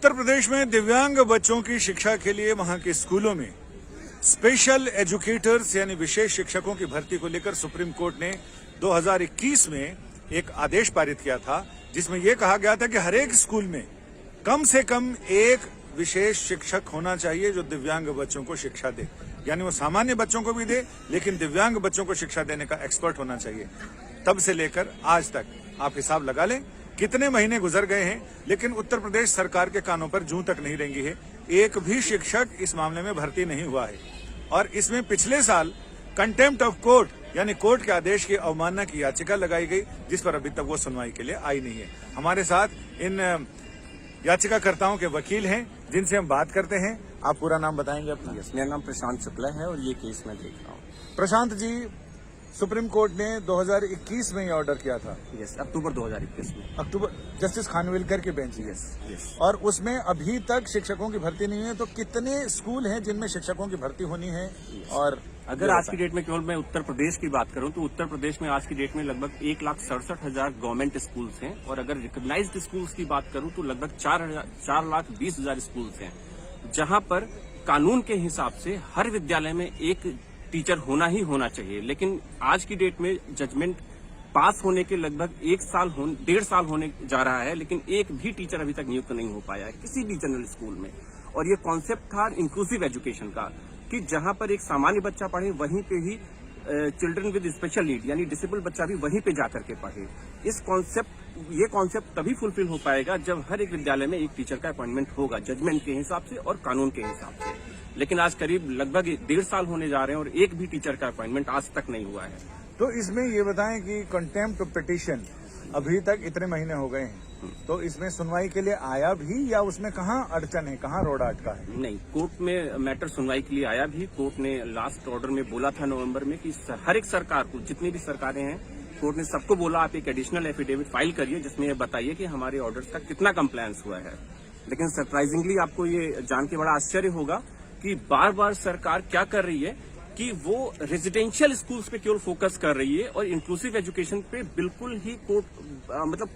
उत्तर प्रदेश में दिव्यांग बच्चों की शिक्षा के लिए वहां के स्कूलों में स्पेशल एजुकेटर्स यानी विशेष शिक्षकों की भर्ती को लेकर सुप्रीम कोर्ट ने 2021 में एक आदेश पारित किया था, जिसमें यह कहा गया था कि हर एक स्कूल में कम से कम एक विशेष शिक्षक होना चाहिए जो दिव्यांग बच्चों को शिक्षा दे। यानी वो सामान्य बच्चों को भी दे, लेकिन दिव्यांग बच्चों को शिक्षा देने का एक्सपर्ट होना चाहिए। तब से लेकर आज तक आप हिसाब लगा लें कितने महीने गुजर गए हैं, लेकिन उत्तर प्रदेश सरकार के कानों पर जूं तक नहीं रेंगी है। एक भी शिक्षक इस मामले में भर्ती नहीं हुआ है और इसमें पिछले साल कंटेम्प्ट ऑफ कोर्ट यानी कोर्ट के आदेश की अवमानना की याचिका लगाई गई, जिस पर अभी तक वो सुनवाई के लिए आई नहीं है। हमारे साथ इन याचिकाकर्ताओं के वकील हैं जिनसे हम बात करते हैं। आप पूरा नाम बताएंगे अपना? मेरा नाम प्रशांत शुक्ला है और ये केस मैं देख रहा हूँ। प्रशांत जी, सुप्रीम कोर्ट ने 2021 में ये ऑर्डर किया था। यस, अक्टूबर 2021 में। अक्टूबर, जस्टिस खानविलकर की बेंच। यस। और उसमें अभी तक शिक्षकों की भर्ती नहीं है। तो कितने स्कूल हैं जिनमें शिक्षकों की भर्ती होनी है? और अगर आज की डेट में केवल मैं उत्तर प्रदेश की बात करूं तो उत्तर प्रदेश में आज की डेट में लगभग 1,67,000 गवर्नमेंट स्कूल्स हैं और अगर रिकॉग्नाइज्ड स्कूल्स की बात करूं तो लगभग 4,20,000 स्कूल्स हैं, जहां पर कानून के हिसाब से हर विद्यालय में एक टीचर होना ही होना चाहिए। लेकिन आज की डेट में जजमेंट पास होने के लगभग 1.5 साल होने जा रहा है, लेकिन एक भी टीचर अभी तक नियुक्त नहीं हो पाया है किसी भी जनरल स्कूल में। और ये कॉन्सेप्ट था इंक्लूसिव एजुकेशन का कि जहां पर एक सामान्य बच्चा पढ़े वहीं पे ही चिल्ड्रन विद स्पेशल नीड यानी डिसेबल बच्चा भी वहीं पे जाकर के पढ़े। ये कॉन्सेप्ट तभी फुलफिल हो पाएगा जब हर एक विद्यालय में एक टीचर का अपॉइंटमेंट होगा जजमेंट के हिसाब से और कानून के हिसाब से। लेकिन आज करीब लगभग 1.5 साल होने जा रहे हैं और एक भी टीचर का अपॉइंटमेंट आज तक नहीं हुआ है। तो इसमें ये बताएं कि कंटेम्प्ट पिटीशन अभी तक इतने महीने हो गए हैं, तो इसमें सुनवाई के लिए आया भी या उसमें कहाँ अड़चन है, कहाँ रोड़ा अटका है? नहीं, कोर्ट में मैटर सुनवाई के लिए आया भी। कोर्ट ने लास्ट ऑर्डर में बोला था नवंबर में कि हर एक सरकार को, जितनी भी सरकारें हैं, कोर्ट ने सबको बोला आप एक एडिशनल एफिडेविट फाइल करिए जिसमें ये बताइए कि हमारे ऑर्डर्स का कितना कंप्लायंस हुआ है। लेकिन सरप्राइजिंगली आपको ये जान के बड़ा आश्चर्य होगा कि बार बार सरकार क्या कर रही है कि वो रेजिडेंशियल स्कूल्स पे केवल फोकस कर रही है और इंक्लूसिव एजुकेशन पे बिल्कुल ही कोर्ट मतलब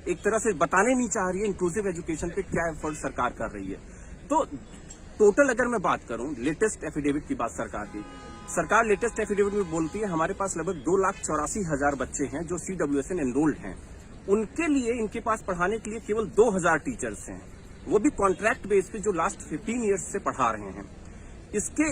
एक तरह से बताने नहीं चाह रही है इंक्लूसिव एजुकेशन पे क्या एफर्ट सरकार कर रही है। तो टोटल अगर मैं बात करूं लेटेस्ट एफिडेविट की बात सरकार लेटेस्ट एफिडेविट में बोलती है हमारे पास लगभग 2,84,000 बच्चे हैं जो CWSN एनरोल्ड हैं। उनके लिए इनके पास पढ़ाने के लिए केवल 2,000 टीचर्स हैं, वो भी कॉन्ट्रैक्ट बेस पे जो लास्ट 15 ईयर्स से पढ़ा रहे हैं। इसके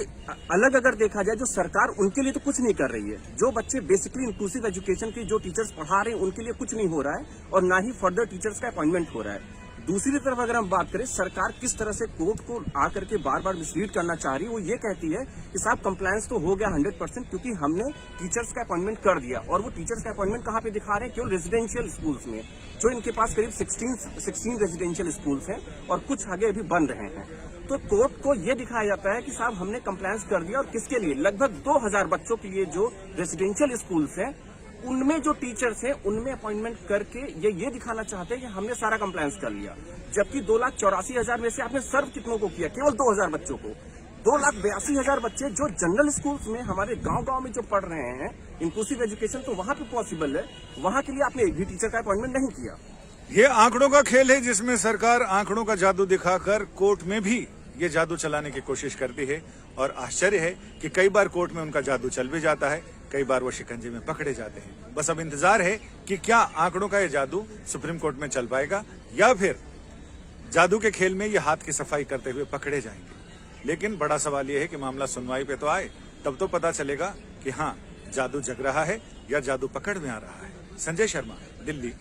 अलग अगर देखा जाए जो सरकार उनके लिए तो कुछ नहीं कर रही है। जो बच्चे बेसिकली इंक्लूसिव एजुकेशन के जो टीचर्स पढ़ा रहे हैं उनके लिए कुछ नहीं हो रहा है और ना ही फर्दर टीचर्स का अपॉइंटमेंट हो रहा है। दूसरी तरफ अगर हम बात करें सरकार किस तरह से कोर्ट को आकर के बार बार मिसलीड करना चाह रही है, वो ये कहती है कि साहब कंप्लायंस तो हो गया 100% क्योंकि हमने टीचर्स का अपॉइंटमेंट कर दिया। और वो टीचर्स का अपॉइंटमेंट कहाँ पे दिखा रहे हैं? केवल रेजिडेंशियल स्कूल्स में, जो इनके पास करीब 16 रेजिडेंशियल स्कूल्स हैं और कुछ आगे अभी बन रहे हैं। तो कोर्ट को ये दिखाया जाता है कि साहब हमने कंप्लायंस कर दिया और किसके लिए? लगभग 2,000 बच्चों के लिए जो रेजिडेंशियल स्कूल्स हैं उनमें जो टीचर्स हैं उनमें अपॉइंटमेंट करके ये दिखाना चाहते हैं कि हमने सारा कंप्लायंस कर लिया। जबकि 2,84,000 में से आपने सर्व कितनों को किया? केवल 2,000 बच्चों को। 2,82,000 बच्चे जो जनरल स्कूल्स में हमारे गांव में जो पढ़ रहे हैं इंक्लूसिव एजुकेशन, तो वहां पे पॉसिबल है, वहां के लिए आपने एक भी टीचर का अपॉइंटमेंट नहीं किया। ये आंकड़ों का खेल है जिसमें सरकार आंकड़ों का जादू दिखाकर कोर्ट में भी ये जादू चलाने की कोशिश करती है और आश्चर्य है कि कई बार कोर्ट में उनका जादू चल भी जाता है, कई बार वो शिकंजे में पकड़े जाते हैं। बस अब इंतजार है कि क्या आंकड़ों का ये जादू सुप्रीम कोर्ट में चल पाएगा या फिर जादू के खेल में ये हाथ की सफाई करते हुए पकड़े जाएंगे। लेकिन बड़ा सवाल ये है कि मामला सुनवाई पे तो आए, तब तो पता चलेगा कि हाँ जादू जग रहा है या जादू पकड़ में आ रहा है। संजय शर्मा, दिल्ली।